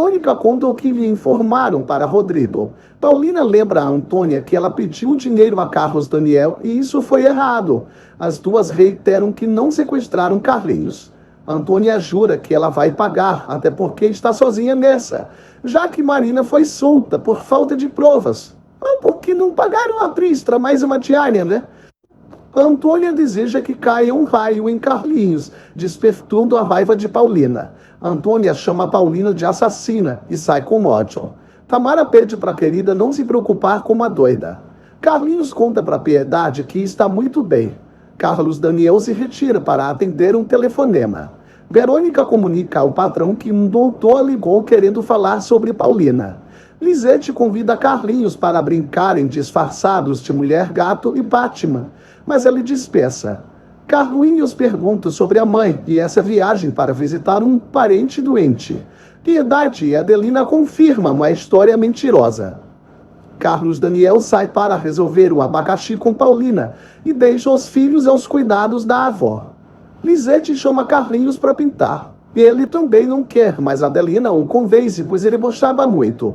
Verônica conta o que lhe informaram para Rodrigo. Paulina lembra a Antônia que ela pediu dinheiro a Carlos Daniel e isso foi errado. As duas reiteram que não sequestraram Carlinhos. Antônia jura que ela vai pagar, até porque está sozinha nessa, já que Marina foi solta por falta de provas. Porque não pagaram a atriz para mais uma diária, né? Antônia deseja que caia um raio em Carlinhos, despertando a raiva de Paulina. Antônia chama Paulina de assassina e sai com ódio. Tamara pede para a querida não se preocupar com uma doida. Carlinhos conta para Piedade que está muito bem. Carlos Daniel se retira para atender um telefonema. Verônica comunica ao patrão que um doutor ligou querendo falar sobre Paulina. Lisete convida Carlinhos para brincarem disfarçados de mulher-gato e Batman, mas ele dispensa. Carlinhos pergunta sobre a mãe e essa viagem para visitar um parente doente. Piedade e Adelina confirmam uma história mentirosa. Carlos Daniel sai para resolver o abacaxi com Paulina e deixa os filhos aos cuidados da avó. Lisete chama Carlinhos para pintar. Ele também não quer, mas Adelina o convence, pois ele gostava muito.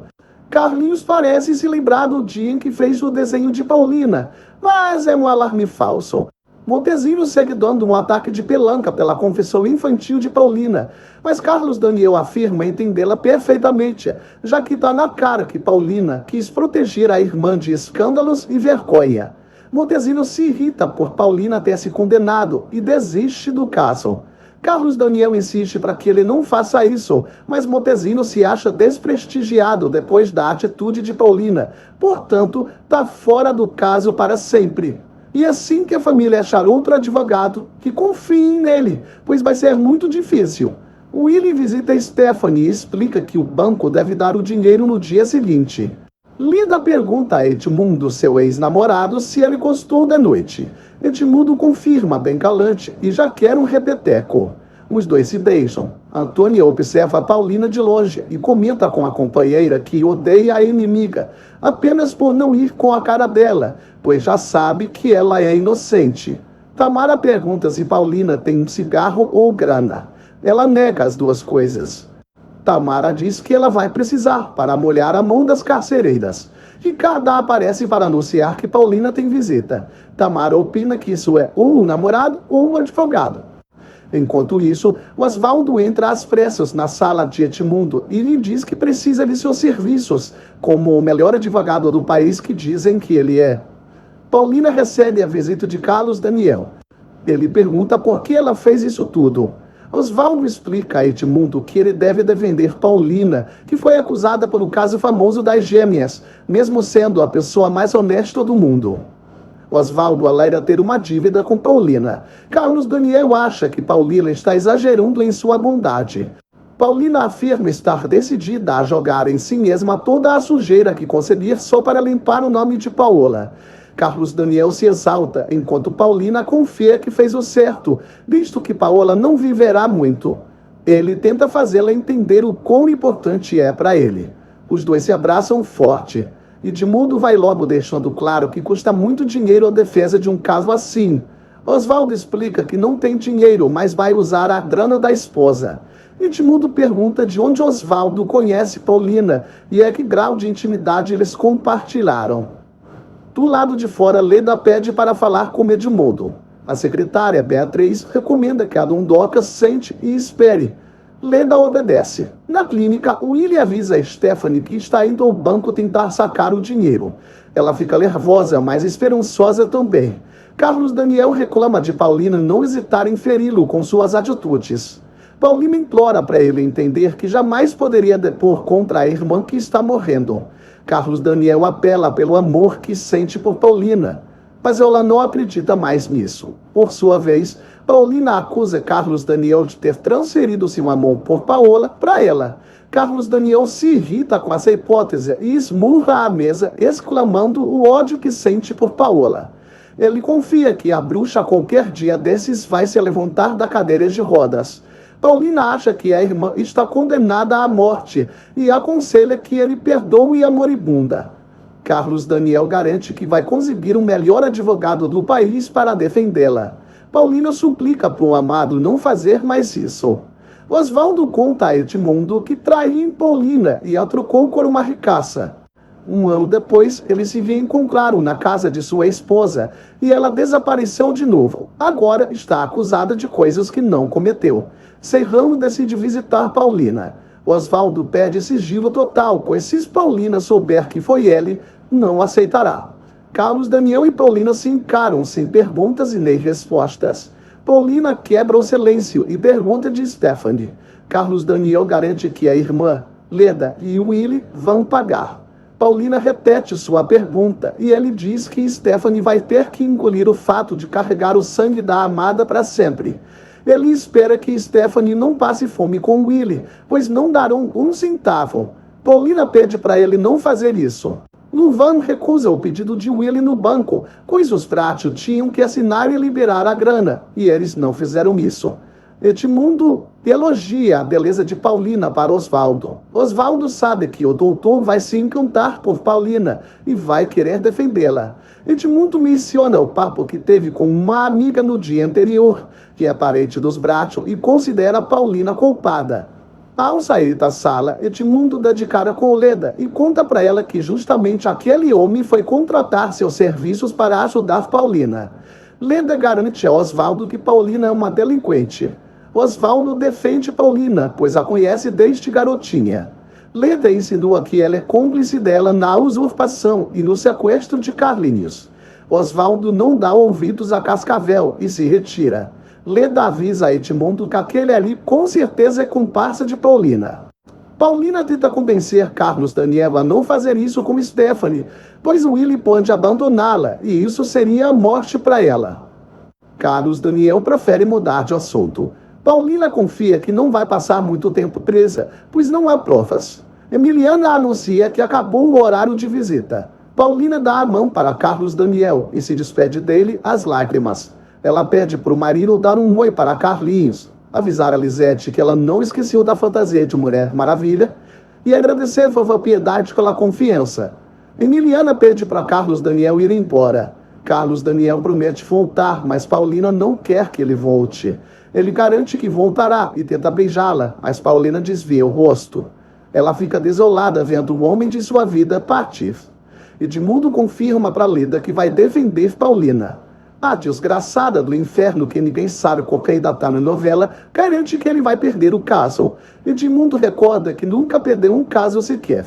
Carlinhos parece se lembrar do dia em que fez o desenho de Paulina, mas é um alarme falso. Montezino segue dando um ataque de pelanca pela confissão infantil de Paulina, mas Carlos Daniel afirma entendê-la perfeitamente, já que está na cara que Paulina quis proteger a irmã de escândalos e vergonha. Montezino se irrita por Paulina ter se condenado e desiste do caso. Carlos Daniel insiste para que ele não faça isso, mas Montezino se acha desprestigiado depois da atitude de Paulina, portanto, está fora do caso para sempre. E assim que a família achar outro advogado, que confiem nele, pois vai ser muito difícil. Willy visita Stephanie e explica que o banco deve dar o dinheiro no dia seguinte. Lida pergunta a Edmundo, seu ex-namorado, se ele gostou da noite. Edmundo confirma bem galante e já quer um repeteco. Os dois se beijam. Antônia observa a Paulina de longe e comenta com a companheira que odeia a inimiga, apenas por não ir com a cara dela, pois já sabe que ela é inocente. Tamara pergunta se Paulina tem um cigarro ou grana. Ela nega as duas coisas. Tamara diz que ela vai precisar para molhar a mão das carcereiras. Ricarda aparece para anunciar que Paulina tem visita. Tamara opina que isso é ou um namorado ou um advogado. Enquanto isso, Osvaldo entra às pressas na sala de Edmundo e lhe diz que precisa de seus serviços, como o melhor advogado do país que dizem que ele é. Paulina recebe a visita de Carlos Daniel. Ele pergunta por que ela fez isso tudo. Osvaldo explica a Edmundo que ele deve defender Paulina, que foi acusada pelo caso famoso das gêmeas, mesmo sendo a pessoa mais honesta do mundo. Osvaldo alega ter uma dívida com Paulina. Carlos Daniel acha que Paulina está exagerando em sua bondade. Paulina afirma estar decidida a jogar em si mesma toda a sujeira que conseguir só para limpar o nome de Paola. Carlos Daniel se exalta, enquanto Paulina confia que fez o certo, visto que Paola não viverá muito. Ele tenta fazê-la entender o quão importante é para ele. Os dois se abraçam forte. Edmundo vai logo deixando claro que custa muito dinheiro a defesa de um caso assim. Osvaldo explica que não tem dinheiro, mas vai usar a grana da esposa. Edmundo pergunta de onde Osvaldo conhece Paulina e a que grau de intimidade eles compartilharam. Do lado de fora, Leda pede para falar com Edmundo. A secretária, Beatriz, recomenda que a Dondoca sente e espere. Leda obedece. Na clínica, Willy avisa Stephanie que está indo ao banco tentar sacar o dinheiro. Ela fica nervosa, mas esperançosa também. Carlos Daniel reclama de Paulina não hesitar em feri-lo com suas atitudes. Paulina implora para ele entender que jamais poderia depor contra a irmã que está morrendo. Carlos Daniel apela pelo amor que sente por Paulina, mas ela não acredita mais nisso. Por sua vez, Paulina acusa Carlos Daniel de ter transferido seu amor por Paola para ela. Carlos Daniel se irrita com essa hipótese e esmurra a mesa, exclamando o ódio que sente por Paola. Ele confia que a bruxa qualquer dia desses vai se levantar da cadeira de rodas. Paulina acha que a irmã está condenada à morte e aconselha que ele perdoe a moribunda. Carlos Daniel garante que vai conseguir o melhor advogado do país para defendê-la. Paulina suplica para o amado não fazer mais isso. Osvaldo conta a Edmundo que traiu Paulina e a trocou por uma ricaça. Um ano depois, eles se reencontraram na casa de sua esposa e ela desapareceu de novo. Agora está acusada de coisas que não cometeu. Serrano decide visitar Paulina. Osvaldo pede sigilo total, pois se Paulina souber que foi ele, não aceitará. Carlos Daniel e Paulina se encaram sem perguntas e nem respostas. Paulina quebra o silêncio e pergunta de Stephanie. Carlos Daniel garante que a irmã, Leda e Willy vão pagar. Paulina repete sua pergunta e ele diz que Stephanie vai ter que engolir o fato de carregar o sangue da amada para sempre. Ele espera que Stephanie não passe fome com Willy, pois não darão um centavo. Paulina pede para ele não fazer isso. Luvan recusa o pedido de Willy no banco, pois os Prato tinham que assinar e liberar a grana, e eles não fizeram isso. Edmundo elogia a beleza de Paulina para Osvaldo. Osvaldo sabe que o doutor vai se encantar por Paulina e vai querer defendê-la. Edmundo menciona o papo que teve com uma amiga no dia anterior, que é parente dos Bracho, e considera Paulina culpada. Ao sair da sala, Edmundo dá de cara com Leda e conta para ela que justamente aquele homem foi contratar seus serviços para ajudar Paulina. Leda garante a Osvaldo que Paulina é uma delinquente. Osvaldo defende Paulina, pois a conhece desde garotinha. Leda insinua que ela é cúmplice dela na usurpação e no sequestro de Carlinhos. Osvaldo não dá ouvidos a Cascavel e se retira. Leda avisa a Edmundo que aquele ali com certeza é comparsa de Paulina. Paulina tenta convencer Carlos Daniel a não fazer isso com Stephanie, pois Willy pode abandoná-la e isso seria a morte para ela. Carlos Daniel prefere mudar de assunto. Paulina confia que não vai passar muito tempo presa, pois não há provas. Emiliana anuncia que acabou o horário de visita. Paulina dá a mão para Carlos Daniel e se despede dele às lágrimas. Ela pede para o marido dar um oi para Carlinhos, avisar a Lisete que ela não esqueceu da fantasia de Mulher Maravilha e agradecer a vovó Piedade pela confiança. Emiliana pede para Carlos Daniel ir embora. Carlos Daniel promete voltar, mas Paulina não quer que ele volte. Ele garante que voltará e tenta beijá-la, mas Paulina desvia o rosto. Ela fica desolada vendo o homem de sua vida partir. Edmundo confirma para Leda que vai defender Paulina. A desgraçada do inferno que ninguém sabe qual que ainda está na novela garante que ele vai perder o caso. Edmundo recorda que nunca perdeu um caso sequer.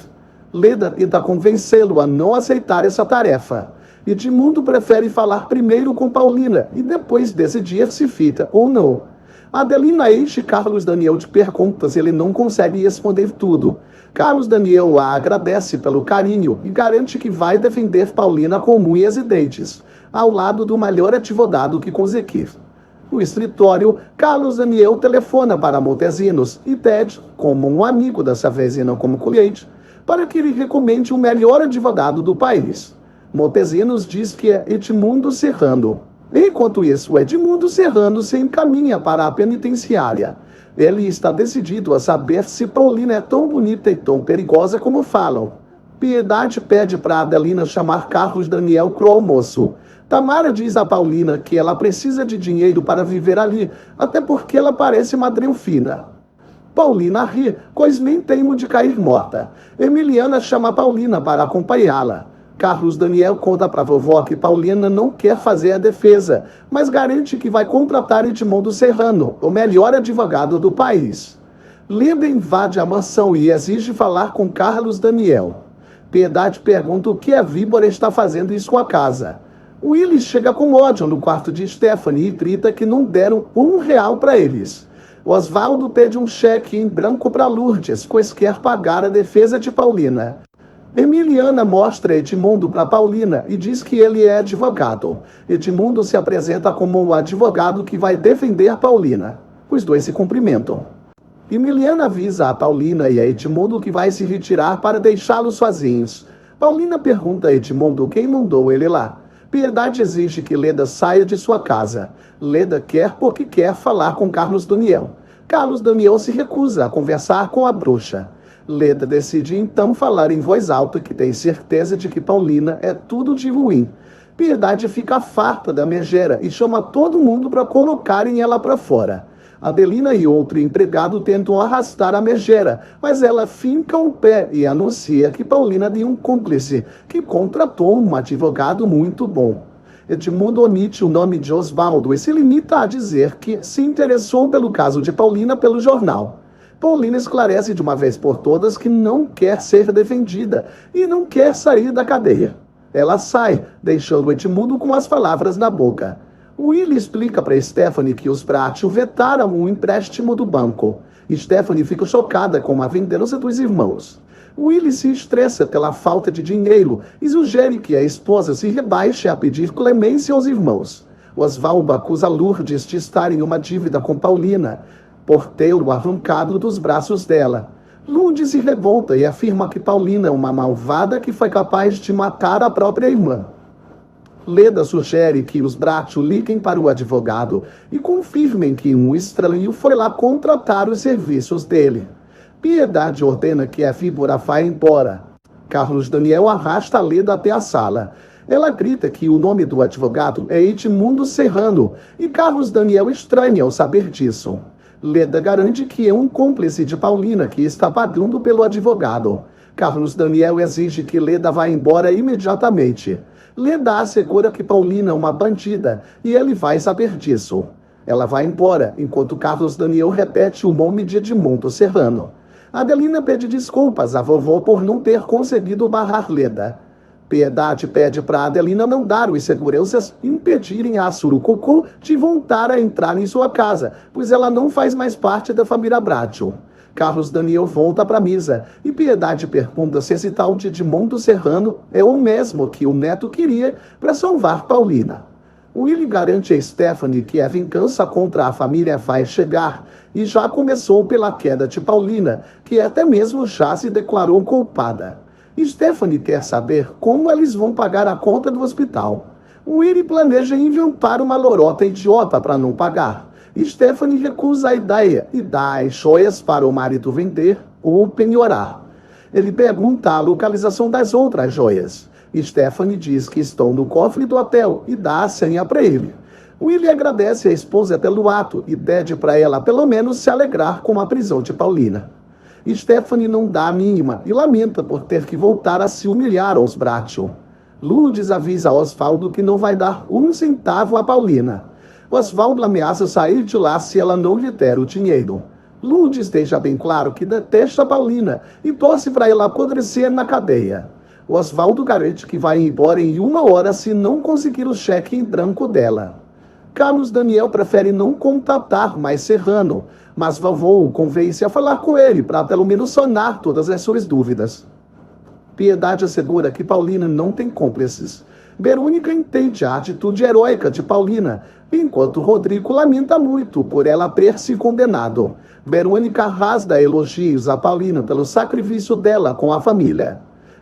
Leda tenta convencê-lo a não aceitar essa tarefa. Edmundo prefere falar primeiro com Paulina e depois decidir se fica ou não. Adelina enche Carlos Daniel de perguntas e ele não consegue responder tudo. Carlos Daniel a agradece pelo carinho e garante que vai defender Paulina com unhas e dentes, ao lado do melhor advogado que conseguir. No escritório, Carlos Daniel telefona para Montesinos e Ted, como um amigo dessa vez e não como cliente, para que ele recomende o melhor advogado do país. Montesinos diz que é Edmundo Serrano. Enquanto isso, Edmundo Serrano se encaminha para a penitenciária. Ele está decidido a saber se Paulina é tão bonita e tão perigosa como falam. Piedade pede para Adelina chamar Carlos Daniel pro almoço. Tamara diz a Paulina que ela precisa de dinheiro para viver ali, até porque ela parece madrinha fina. Paulina ri, pois nem temo de cair morta. Emiliana chama Paulina para acompanhá-la. Carlos Daniel conta para a vovó que Paulina não quer fazer a defesa, mas garante que vai contratar Edmundo Serrano, o melhor advogado do país. Leda invade a mansão e exige falar com Carlos Daniel. Piedade pergunta o que a víbora está fazendo em sua casa. Willy chega com ódio no quarto de Stephanie e grita que não deram R$1 para eles. Osvaldo pede um cheque em branco para Lourdes, pois quer pagar a defesa de Paulina. Emiliana mostra Edmundo para Paulina e diz que ele é advogado. Edmundo se apresenta como o advogado que vai defender Paulina. Os dois se cumprimentam. Emiliana avisa a Paulina e a Edmundo que vai se retirar para deixá-los sozinhos. Paulina pergunta a Edmundo quem mandou ele lá. Piedade exige que Leda saia de sua casa. Leda quer porque quer falar com Carlos Daniel. Carlos Daniel se recusa a conversar com a bruxa. Leda decide então falar em voz alta que tem certeza de que Paulina é tudo de ruim. Piedade fica farta da megera e chama todo mundo para colocarem ela para fora. Adelina e outro empregado tentam arrastar a megera, mas ela finca o pé e anuncia que Paulina tem um cúmplice, que contratou um advogado muito bom. Edmundo omite o nome de Osvaldo e se limita a dizer que se interessou pelo caso de Paulina pelo jornal. Paulina esclarece de uma vez por todas que não quer ser defendida e não quer sair da cadeia. Ela sai, deixando Edmundo com as palavras na boca. Willie explica para Stephanie que os Bracho vetaram um empréstimo do banco. Stephanie fica chocada com a vingança dos irmãos. Willie se estressa pela falta de dinheiro e sugere que a esposa se rebaixe a pedir clemência aos irmãos. Osvaldo acusa Lourdes de estar em uma dívida com Paulina, por tê-lo arrancado dos braços dela. Lourdes se revolta e afirma que Paulina é uma malvada que foi capaz de matar a própria irmã. Leda sugere que os Bracho liguem para o advogado e confirmem que um estranho foi lá contratar os serviços dele. Piedade ordena que a víbora vá embora. Carlos Daniel arrasta Leda até a sala. Ela grita que o nome do advogado é Edmundo Serrano e Carlos Daniel estranha ao saber disso. Leda garante que é um cúmplice de Paulina que está pagando pelo advogado. Carlos Daniel exige que Leda vá embora imediatamente. Leda assegura que Paulina é uma bandida e ele vai saber disso. Ela vai embora, enquanto Carlos Daniel repete o nome de Edmundo Serrano. Adelina pede desculpas à vovó por não ter conseguido barrar Leda. Piedade pede para Adelina não dar os seguranças impedirem a Surucucu de voltar a entrar em sua casa, pois ela não faz mais parte da família Bracho. Carlos Daniel volta para a mesa e Piedade pergunta se esse tal de Edmundo Serrano é o mesmo que o neto queria para salvar Paulina. Willie garante a Stephanie que a vingança contra a família vai chegar e já começou pela queda de Paulina, que até mesmo já se declarou culpada. Stephanie quer saber como eles vão pagar a conta do hospital. Willie planeja inventar uma lorota idiota para não pagar. Stephanie recusa a ideia e dá as joias para o marido vender ou penhorar. Ele pergunta a localização das outras joias. Stephanie diz que estão no cofre do hotel e dá a senha para ele. Willie agradece a esposa pelo ato e pede para ela pelo menos se alegrar com a prisão de Paulina. Stephanie não dá a mínima e lamenta por ter que voltar a se humilhar aos Bracho. Lourdes avisa Osvaldo que não vai dar um centavo a Paulina. Osvaldo ameaça sair de lá se ela não lhe der o dinheiro. Lourdes deixa bem claro que detesta Paulina e torce para ela apodrecer na cadeia. Osvaldo garante que vai embora em 1 hora se não conseguir o cheque em branco dela. Carlos Daniel prefere não contatar mais Serrano, mas vovô o convence a falar com ele para pelo menos sanar todas as suas dúvidas. Piedade assegura que Paulina não tem cúmplices. Verônica entende a atitude heróica de Paulina, enquanto Rodrigo lamenta muito por ela ter se condenado. Verônica rasga elogios a Paulina pelo sacrifício dela com a família.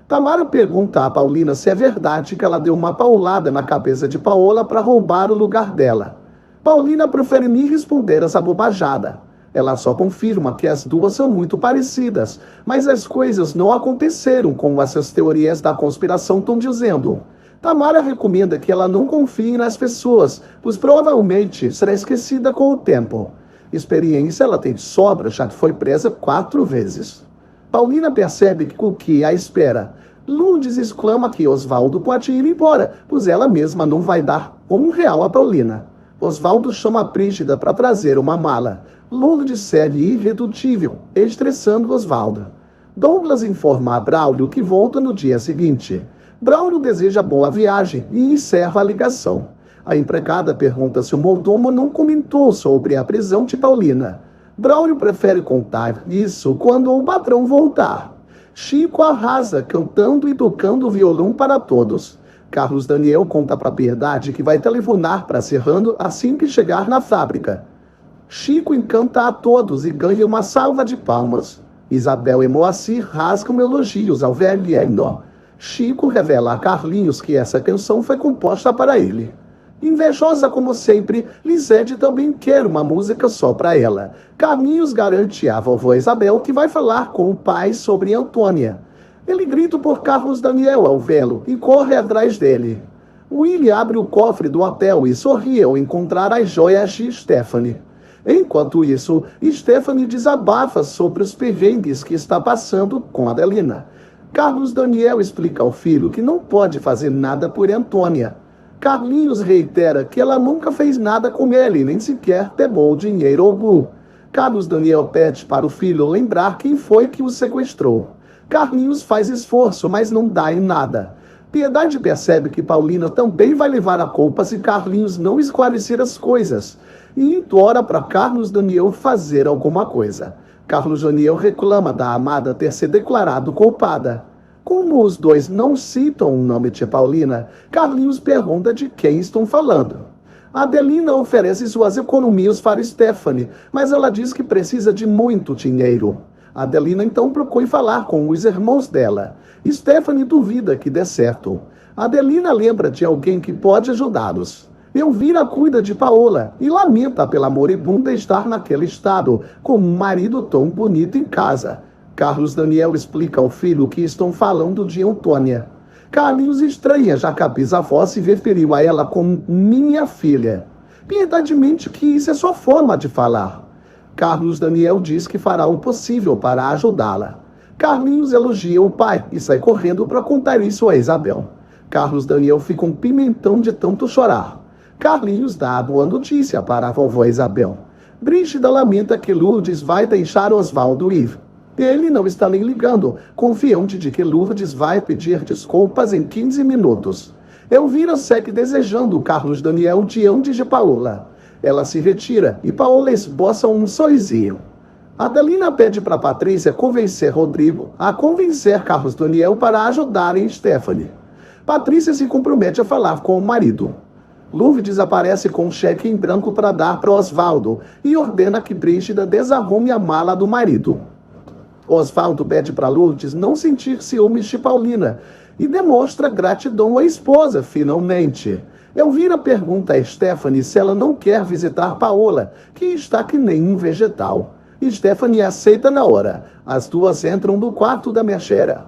Tamara pergunta a Paulina se é verdade que ela deu uma paulada na cabeça de Paola para roubar o lugar dela. Paulina prefere nem responder essa bobajada. Ela só confirma que as duas são muito parecidas, mas as coisas não aconteceram como essas teorias da conspiração estão dizendo. Tamara recomenda que ela não confie nas pessoas, pois provavelmente será esquecida com o tempo. Experiência ela tem de sobra, já que foi presa 4 vezes. Paulina percebe que o que a espera. Lourdes exclama que Osvaldo pode ir embora, pois ela mesma não vai dar R$1 a Paulina. Osvaldo chama a Prígida para trazer uma mala. Lourdes segue irredutível, estressando Osvaldo. Douglas informa a Braulio que volta no dia seguinte. Braulio deseja boa viagem e encerra a ligação. A empregada pergunta se o mordomo não comentou sobre a prisão de Paulina. Braulio prefere contar isso quando o patrão voltar. Chico arrasa, cantando e tocando violão para todos. Carlos Daniel conta para Piedade que vai telefonar para Serrano assim que chegar na fábrica. Chico encanta a todos e ganha uma salva de palmas. Isabel e Moacir rasgam elogios ao velhinho. Chico revela a Carlinhos que essa canção foi composta para ele. Invejosa como sempre, Lisete também quer uma música só para ela. Carlinhos garante à vovó Isabel que vai falar com o pai sobre Antônia. Ele grita por Carlos Daniel ao vê-lo e corre atrás dele. Willie abre o cofre do hotel e sorri ao encontrar as joias de Stephanie. Enquanto isso, Stephanie desabafa sobre os perrengues que está passando com Adelina. Carlos Daniel explica ao filho que não pode fazer nada por Antônia. Carlinhos reitera que ela nunca fez nada com ele, nem sequer pegou dinheiro ou bu. Carlos Daniel pede para o filho lembrar quem foi que o sequestrou. Carlinhos faz esforço, mas não dá em nada. Piedade percebe que Paulina também vai levar a culpa se Carlinhos não esclarecer as coisas e implora para Carlos Daniel fazer alguma coisa. Carlos Daniel reclama da amada ter se declarado culpada. Como os dois não citam o nome de Paulina, Carlinhos pergunta de quem estão falando. Adelina oferece suas economias para Stephanie, mas ela diz que precisa de muito dinheiro. Adelina então procura falar com os irmãos dela. Stephanie duvida que dê certo. Adelina lembra de alguém que pode ajudá-los. Elvira cuida de Paola e lamenta pela moribunda estar naquele estado, com um marido tão bonito em casa. Carlos Daniel explica ao filho que estão falando de Antônia. Carlinhos estranha, já que a bisavó se referiu a ela como minha filha. Piedade mente que isso é sua forma de falar. Carlos Daniel diz que fará o possível para ajudá-la. Carlinhos elogia o pai e sai correndo para contar isso a Isabel. Carlos Daniel fica um pimentão de tanto chorar. Carlinhos dá a boa notícia para a vovó Isabel. Brígida lamenta que Lourdes vai deixar Osvaldo ir. Ele não está nem ligando, confiante de que Lourdes vai pedir desculpas em 15 minutos. Elvira segue desejando Carlos Daniel diante de Paola. Ela se retira e Paola esboça um sorrisinho. Adelina pede para Patrícia convencer Rodrigo a convencer Carlos Daniel para ajudarem Stephanie. Patrícia se compromete a falar com o marido. Lourdes aparece com um cheque em branco para dar para Osvaldo e ordena que Brígida desarrume a mala do marido. Osvaldo pede para Lourdes não sentir ciúmes de Paulina e demonstra gratidão à esposa, finalmente. Elvira pergunta a Stephanie se ela não quer visitar Paola, que está que nem um vegetal. Stephanie aceita na hora. As duas entram no quarto da mexera.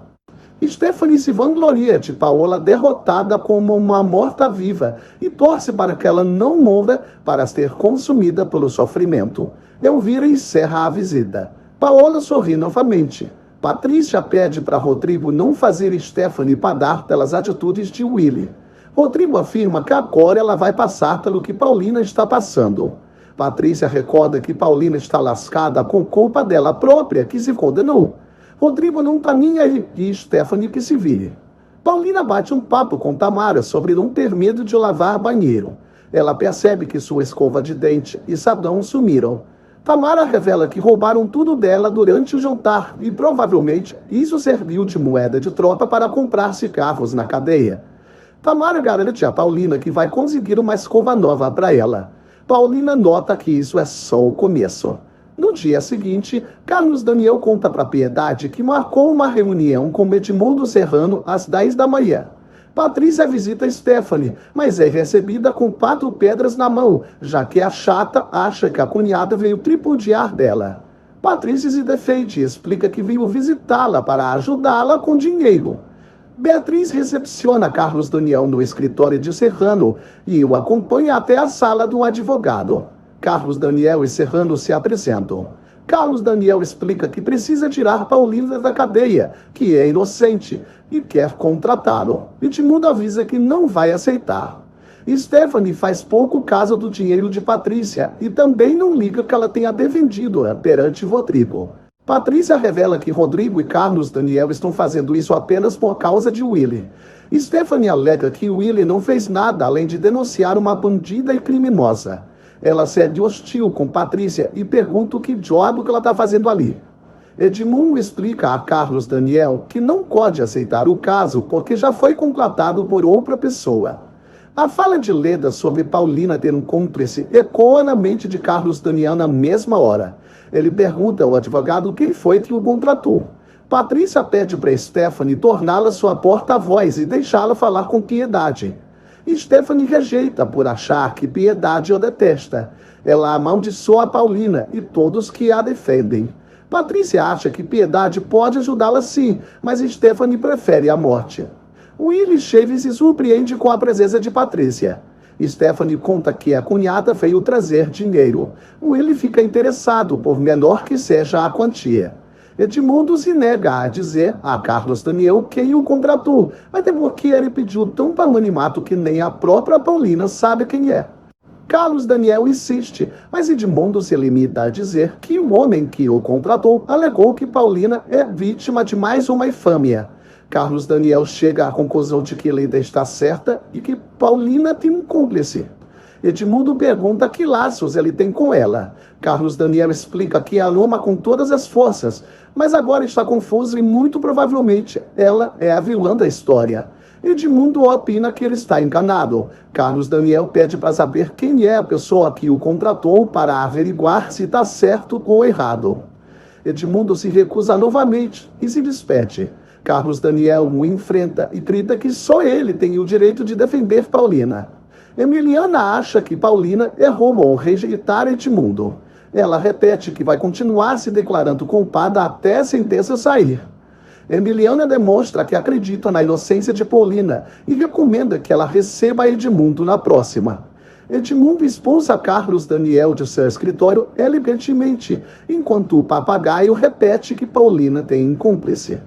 Stephanie se vangloria de Paola derrotada como uma morta-viva e torce para que ela não morra para ser consumida pelo sofrimento. Elvira encerra a visita. Paola sorri novamente. Patrícia pede para Rodrigo não fazer Stephanie pagar pelas atitudes de Willy. Rodrigo afirma que agora ela vai passar pelo que Paulina está passando. Patrícia recorda que Paulina está lascada com culpa dela própria, que se condenou. Rodrigo não está nem aí e Stephanie que se vire. Paulina bate um papo com Tamara sobre não ter medo de lavar banheiro. Ela percebe que sua escova de dente e sabão sumiram. Tamara revela que roubaram tudo dela durante o jantar e provavelmente isso serviu de moeda de troca para comprar cigarros na cadeia. Tamara garante a Paulina que vai conseguir uma escova nova para ela. Paulina nota que isso é só o começo. No dia seguinte, Carlos Daniel conta para Piedade que marcou uma reunião com Edmundo Serrano às 10 da manhã. Patrícia visita Stephanie, mas é recebida com 4 pedras na mão, já que a chata acha que a cunhada veio tripudiar dela. Patrícia se defende e explica que veio visitá-la para ajudá-la com dinheiro. Beatriz recepciona Carlos Daniel no escritório de Serrano e o acompanha até a sala do advogado. Carlos Daniel e Serrano se apresentam. Carlos Daniel explica que precisa tirar Paulina da cadeia, que é inocente, e quer contratá-lo. Edmundo avisa que não vai aceitar. Stephanie faz pouco caso do dinheiro de Patrícia e também não liga que ela tenha defendido perante Rodrigo. Patrícia revela que Rodrigo e Carlos Daniel estão fazendo isso apenas por causa de Willy. Stephanie alega que Willy não fez nada além de denunciar uma bandida e criminosa. Ela cede hostil com Patrícia e pergunta o que diabo que ela está fazendo ali. Edmundo explica a Carlos Daniel que não pode aceitar o caso porque já foi contratado por outra pessoa. A fala de Leda sobre Paulina ter um cúmplice ecoa na mente de Carlos Daniel na mesma hora. Ele pergunta ao advogado quem foi que o contratou. Patrícia pede para Stephanie torná-la sua porta-voz e deixá-la falar com Piedade. Stephanie rejeita por achar que Piedade o detesta. Ela amaldiçoa a Paulina e todos que a defendem. Patrícia acha que Piedade pode ajudá-la sim, mas Stephanie prefere a morte. Willy Chaves se surpreende com a presença de Patrícia. Stephanie conta que a cunhada veio trazer dinheiro. Ele fica interessado, por menor que seja a quantia. Edmundo se nega a dizer a Carlos Daniel quem o contratou, mas é porque ele pediu tanto anonimato que nem a própria Paulina sabe quem é. Carlos Daniel insiste, mas Edmundo se limita a dizer que o homem que o contratou alegou que Paulina é vítima de mais uma infâmia. Carlos Daniel chega à conclusão de que Leda está certa e que Paulina tem um cúmplice. Edmundo pergunta que laços ele tem com ela. Carlos Daniel explica que a ama com todas as forças, mas agora está confuso e muito provavelmente ela é a vilã da história. Edmundo opina que ele está enganado. Carlos Daniel pede para saber quem é a pessoa que o contratou para averiguar se está certo ou errado. Edmundo se recusa novamente e se despede. Carlos Daniel o enfrenta e grita que só ele tem o direito de defender Paulina. Emiliana acha que Paulina errou ao rejeitar Edmundo. Ela repete que vai continuar se declarando culpada até a sentença sair. Emiliana demonstra que acredita na inocência de Paulina e recomenda que ela receba Edmundo na próxima. Edmundo expulsa Carlos Daniel de seu escritório elegantemente, enquanto o papagaio repete que Paulina tem um cúmplice.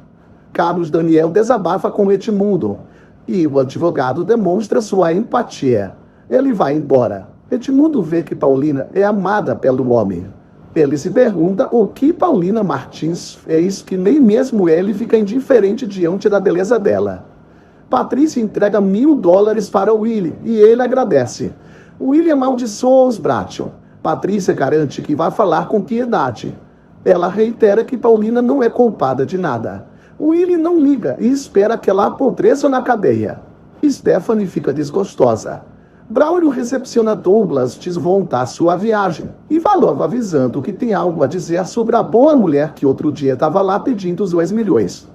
Carlos Daniel desabafa com Edmundo e o advogado demonstra sua empatia. Ele vai embora. Edmundo vê que Paulina é amada pelo homem. Ele se pergunta o que Paulina Martins fez que nem mesmo ele fica indiferente diante da beleza dela. Patrícia entrega $1.000 para Willie e ele agradece. Willie amaldiçoa os Bracho. Patrícia garante que vai falar com piedade. Ela reitera que Paulina não é culpada de nada. Willie não liga e espera que ela apodreça na cadeia. Stephanie fica desgostosa. Braulio recepciona Douglas de volta à sua viagem e vai logo avisando que tem algo a dizer sobre a boa mulher que outro dia estava lá pedindo os 2 milhões.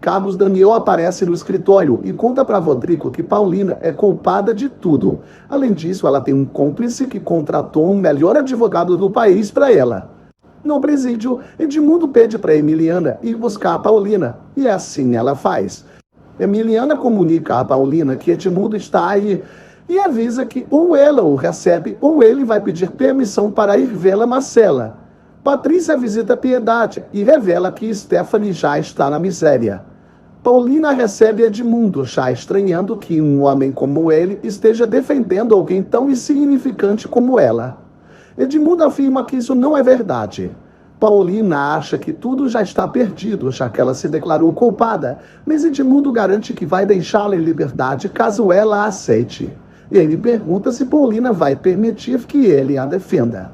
Carlos Daniel aparece no escritório e conta para Rodrigo que Paulina é culpada de tudo. Além disso, ela tem um cúmplice que contratou um melhor advogado do país para ela. No presídio, Edmundo pede para Emiliana ir buscar a Paulina, e assim ela faz. Emiliana comunica a Paulina que Edmundo está aí e avisa que ou ela o recebe ou ele vai pedir permissão para ir vê-la na cela. Patrícia visita Piedade e revela que Stephanie já está na miséria. Paulina recebe Edmundo, já estranhando que um homem como ele esteja defendendo alguém tão insignificante como ela. Edmundo afirma que isso não é verdade. Paulina acha que tudo já está perdido, já que ela se declarou culpada, mas Edmundo garante que vai deixá-la em liberdade caso ela a aceite. Ele pergunta se Paulina vai permitir que ele a defenda.